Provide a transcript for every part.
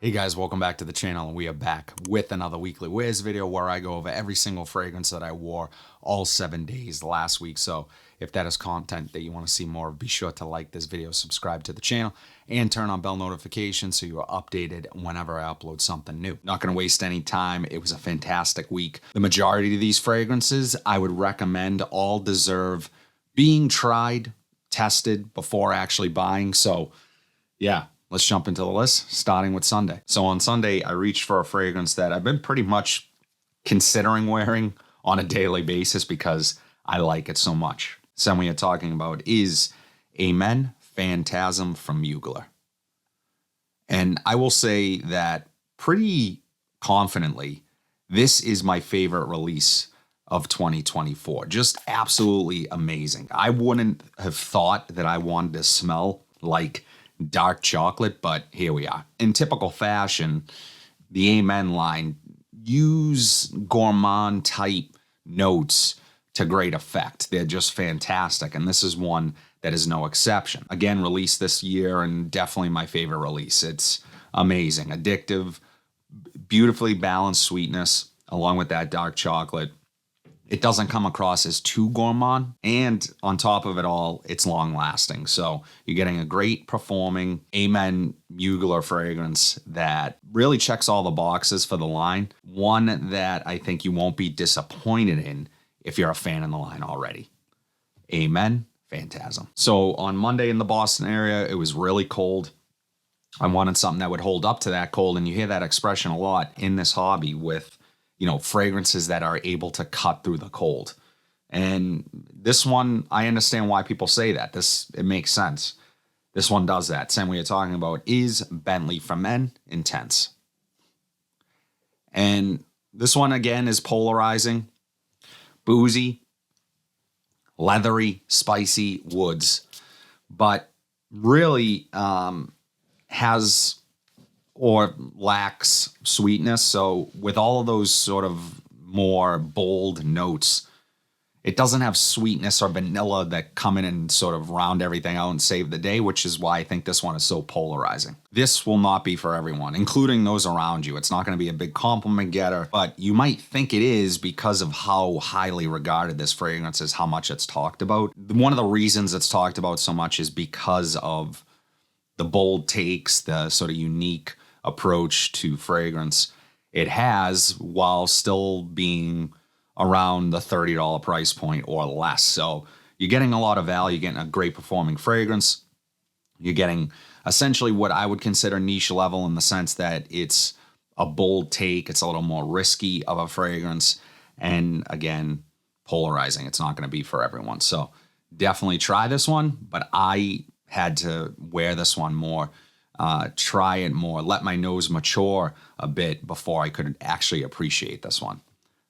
Hey guys, welcome back to the channel, and we are back with another weekly wears video where I go over every single fragrance that I wore all 7 days last week. So if that is content that you want to see more of, be sure to like this video, subscribe to the channel, and turn on bell notifications so you are updated whenever I upload something new. Not going to waste any time. It was a fantastic week. The majority of these fragrances I would recommend all deserve being tried, tested before actually buying. So yeah. Let's jump into the list, starting with Sunday. So on Sunday, I reached for a fragrance that I've been pretty much considering wearing on a daily basis because I like it so much. So we are talking about is Amen Phantasm from Mugler. And I will say that pretty confidently, this is my favorite release of 2024. Just absolutely amazing. I wouldn't have thought that I wanted to smell like dark chocolate, but here we are. In typical fashion, the Amen line use gourmand type notes to great effect. They're just fantastic, and this is one that is no exception. Again, released this year, and definitely my favorite release. It's amazing, addictive, beautifully balanced sweetness along with that dark chocolate. It doesn't come across as too gourmand, and on top of it all, it's long lasting. So you're getting a great performing Amen Mugler fragrance that really checks all the boxes for the line. One that I think you won't be disappointed in if you're a fan in the line already. Amen Phantasm. So on Monday in the Boston area, it was really cold. I wanted something that would hold up to that cold, and you hear that expression a lot in this hobby with fragrances that are able to cut through the cold. And this one, I understand why people say that. It makes sense. This one does that. Same way you're talking about is Bentley for Men Intense. And this one, again, is polarizing, boozy, leathery, spicy woods, but really has or lacks sweetness. So with all of those sort of more bold notes, it doesn't have sweetness or vanilla that come in and sort of round everything out and save the day, which is why I think this one is so polarizing. This will not be for everyone, including those around you. It's not going to be a big compliment getter, but you might think it is because of how highly regarded this fragrance is, how much it's talked about. One of the reasons it's talked about so much is because of the bold takes, the sort of unique approach to fragrance it has while still being around the $30 price point or less. So you're getting a lot of value, you're getting a great performing fragrance. You're getting essentially what I would consider niche level in the sense that it's a bold take, it's a little more risky of a fragrance, and again, polarizing. It's not going to be for everyone. So definitely try this one, but I had to wear this one more, try it more, let my nose mature a bit before I could actually appreciate this one.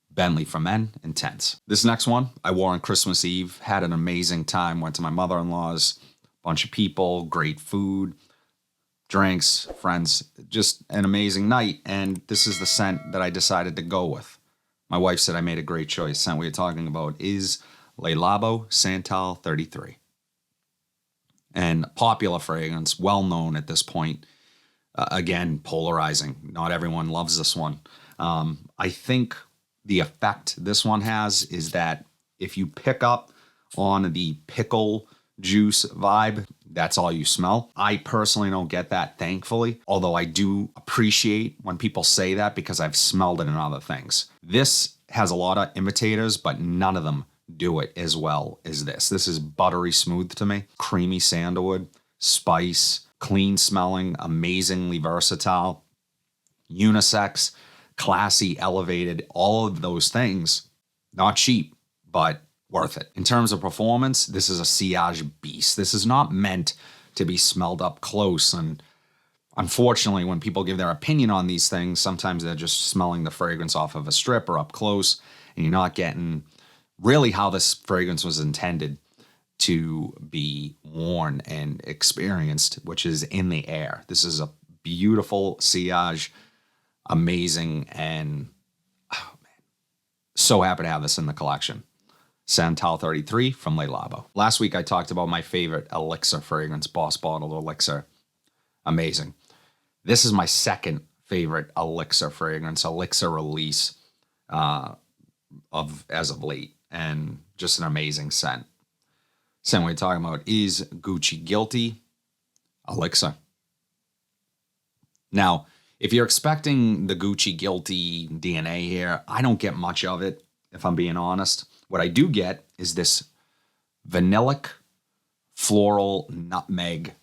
Bentley for Men Intense. This next one I wore on Christmas Eve, had an amazing time, went to my mother-in-law's, bunch of people, great food, drinks, friends, just an amazing night. And this is the scent that I decided to go with. My wife said I made a great choice. The scent we are talking about is Labo Santal 33. And popular fragrance, well known at this point. Again, polarizing. Not everyone loves this one. I think the effect this one has is that if you pick up on the pickle juice vibe, that's all you smell. I personally don't get that, thankfully, although I do appreciate when people say that because I've smelled it in other things. This has a lot of imitators, but none of them do it as well as this. This is buttery smooth to me. Creamy sandalwood, spice, clean smelling, amazingly versatile, unisex, classy, elevated, all of those things. Not cheap, but worth it. In terms of performance, this is a sillage beast. This is not meant to be smelled up close. And unfortunately, when people give their opinion on these things, sometimes they're just smelling the fragrance off of a strip or up close, and you're not getting really how this fragrance was intended to be worn and experienced, which is in the air. This is a beautiful sillage, amazing, and oh man, so happy to have this in the collection. Santal 33 from Labo. Last week I talked about my favorite Elixir fragrance, Boss Bottled Elixir. Amazing. This is my second favorite Elixir fragrance, Elixir release as of late, and just an amazing scent. Scent we're talking about is Gucci Guilty Elixir. Now, if you're expecting the Gucci Guilty DNA here, I don't get much of it, if I'm being honest. What I do get is this vanillic floral nutmeg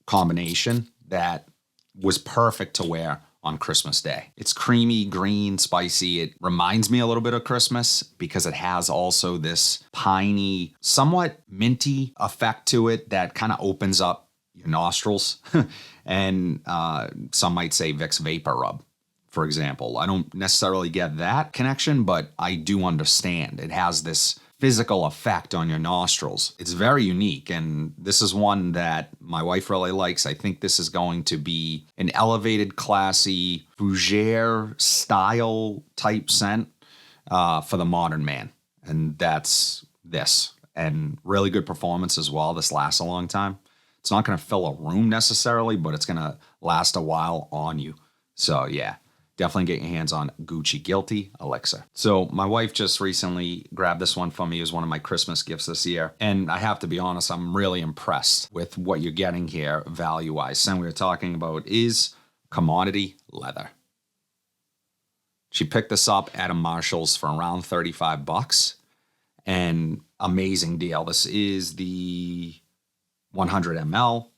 combination that was perfect to wear on Christmas Day. It's creamy, green, spicy. It reminds me a little bit of Christmas because it has also this piney, somewhat minty effect to it that kind of opens up your nostrils. And some might say Vicks Vapor Rub, for example. I don't necessarily get that connection, but I do understand. It has this physical effect on your nostrils. It's very unique, and this is one that my wife really likes. I think this is going to be an elevated, classy, fougere style type scent for the modern man, and that's this. And really good performance as well. This lasts a long time. It's not going to fill a room necessarily, but it's going to last a while on you. So yeah, definitely get your hands on Gucci Guilty Elixir. So my wife just recently grabbed this one for me as one of my Christmas gifts this year. And I have to be honest, I'm really impressed with what you're getting here value-wise. And we were talking about is commodity leather. She picked this up at a Marshall's for around $35. And amazing deal. This is the 100 ml.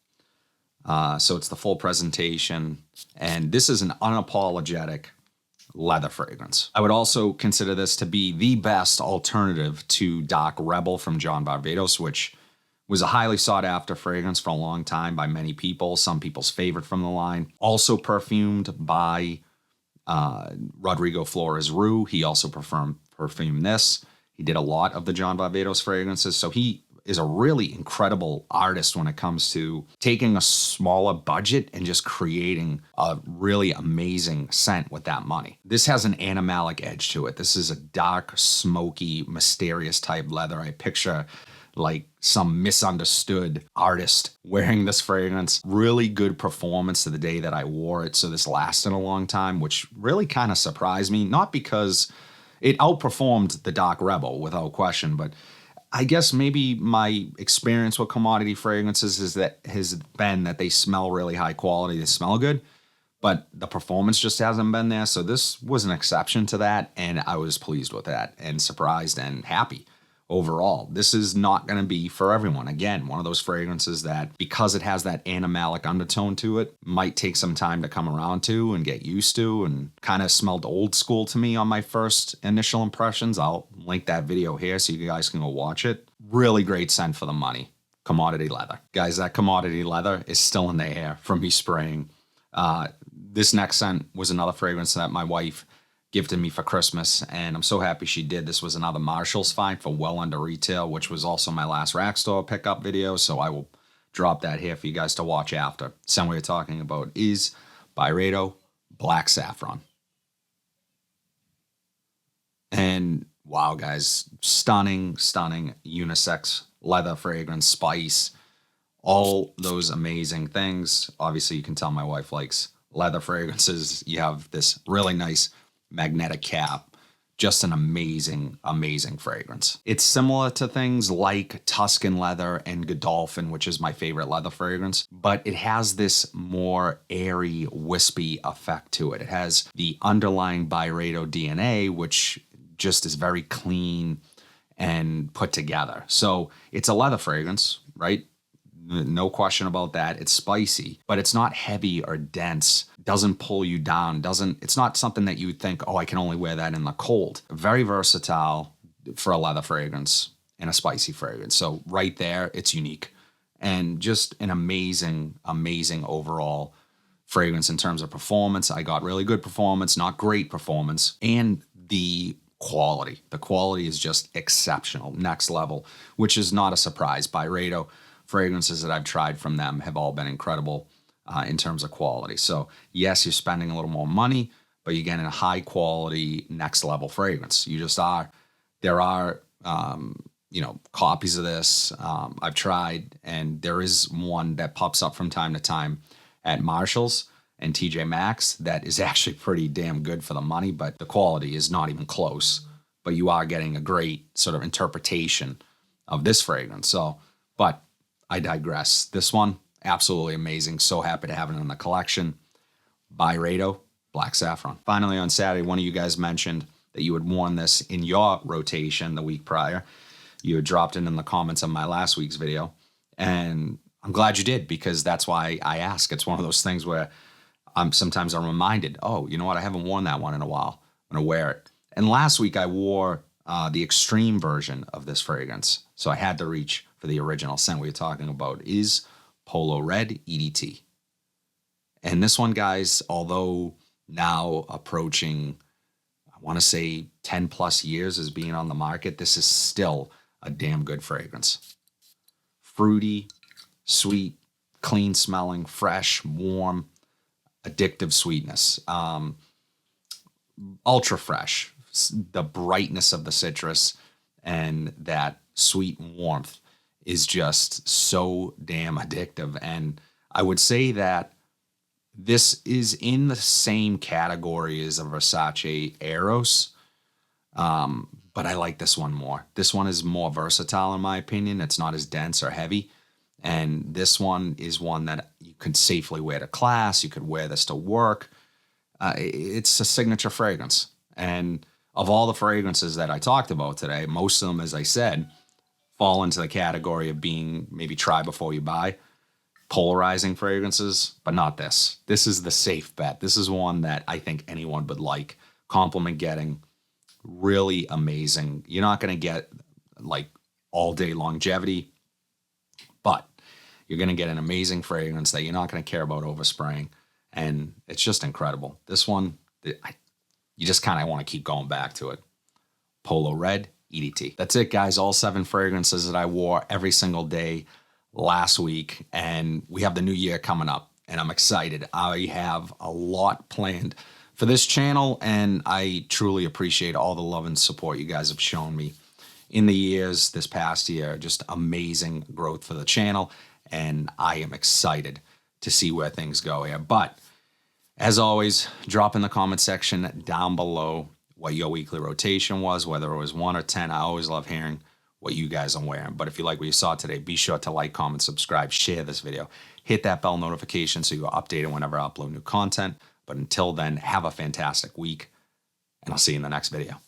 So it's the full presentation, and this is an unapologetic leather fragrance. I would also consider this to be the best alternative to Dark Rebel from John Barbados, which was a highly sought after fragrance for a long time by many people, some people's favorite from the line. Also perfumed by Rodrigo Flores Rue. He also perfumed this. He did a lot of the John Barbados fragrances, so he is a really incredible artist when it comes to taking a smaller budget and just creating a really amazing scent with that money. This has an animalic edge to it. This is a dark, smoky, mysterious type leather. I picture like some misunderstood artist wearing this fragrance. Really good performance to the day that I wore it. So this lasted a long time, which really kind of surprised me. Not because it outperformed the Dark Rebel without question, but I guess maybe my experience with commodity fragrances has been that they smell really high quality, they smell good, but the performance just hasn't been there. So this was an exception to that, and I was pleased with that and surprised and happy overall. This is not going to be for everyone. Again, one of those fragrances that, because it has that animalic undertone to it, might take some time to come around to and get used to, and kind of smelled old school to me on my first initial impressions. I'll link that video here so you guys can go watch it. Really great scent for the money. Commodity leather. Guys, that commodity leather is still in the air from me spraying. This next scent was another fragrance that my wife gifted me for Christmas, and I'm so happy she did. This was another Marshall's find for well under retail, which was also my last rack store pickup video, so I will drop that here for you guys to watch after. So what we're talking about is Byredo Black Saffron. And wow, guys, stunning unisex leather fragrance, spice, all those amazing things. Obviously, you can tell my wife likes leather fragrances. You have this really nice magnetic cap. Just an amazing fragrance. It's similar to things like Tuscan leather and Godolphin, which is my favorite leather fragrance, but it has this more airy, wispy effect to it. It has the underlying Byredo DNA, which just is very clean and put together. So it's a leather fragrance, right? No question about that. It's spicy, but it's not heavy or dense. Doesn't pull you down. It's not something that you would think, oh, I can only wear that in the cold. Very versatile for a leather fragrance and a spicy fragrance. So right there, it's unique. And just an amazing overall fragrance in terms of performance. I got really good performance, not great performance. And the quality. The quality is just exceptional, next level, which is not a surprise. Byredo fragrances that I've tried from them have all been incredible in terms of quality. So yes, you're spending a little more money, but you're getting a high quality, next level fragrance. You just are. There are, copies of this I've tried, and there is one that pops up from time to time at Marshall's. and TJ Maxx that is actually pretty damn good for the money, but the quality is not even close. But you are getting a great sort of interpretation of this fragrance. So, but I digress. This one, absolutely amazing. So happy to have it in the collection. Byredo Black Saffron. Finally, on Saturday, one of you guys mentioned that you had worn this in your rotation the week prior. You had dropped it in the comments on my last week's video. And I'm glad you did, because that's why I ask. It's one of those things where sometimes I'm reminded, oh, you know what? I haven't worn that one in a while. I'm going to wear it. And last week I wore the extreme version of this fragrance. So I had to reach for the original scent we were talking about, is Polo Red EDT. And this one, guys, although now approaching, I want to say 10 plus years as being on the market, this is still a damn good fragrance. Fruity, sweet, clean smelling, fresh, warm, addictive sweetness. Ultra fresh. The brightness of the citrus and that sweet warmth is just so damn addictive. And I would say that this is in the same category as a Versace Eros, but I like this one more. This one is more versatile in my opinion. It's not as dense or heavy. And this one is one that you could safely wear to class. You could wear this to work. It's a signature fragrance. And of all the fragrances that I talked about today, most of them, as I said, fall into the category of being maybe try before you buy, polarizing fragrances, but not this. This is the safe bet. This is one that I think anyone would like. Compliment getting, really amazing. You're not going to get like all day longevity, but you're going to get an amazing fragrance that you're not going to care about overspraying. And it's just incredible. This one, you just kind of want to keep going back to it. Polo Red EDT. That's it, guys. All 7 fragrances that I wore every single day last week. And we have the new year coming up, and I'm excited. I have a lot planned for this channel, and I truly appreciate all the love and support you guys have shown me in the years, this past year. Just amazing growth for the channel, and I am excited to see where things go here. But as always, drop in the comment section down below what your weekly rotation was, whether it was 1 or 10. I always love hearing what you guys are wearing. But if you like what you saw today, be sure to like, comment, subscribe, share this video. Hit that bell notification so you're updated whenever I upload new content. But until then, have a fantastic week, and I'll see you in the next video.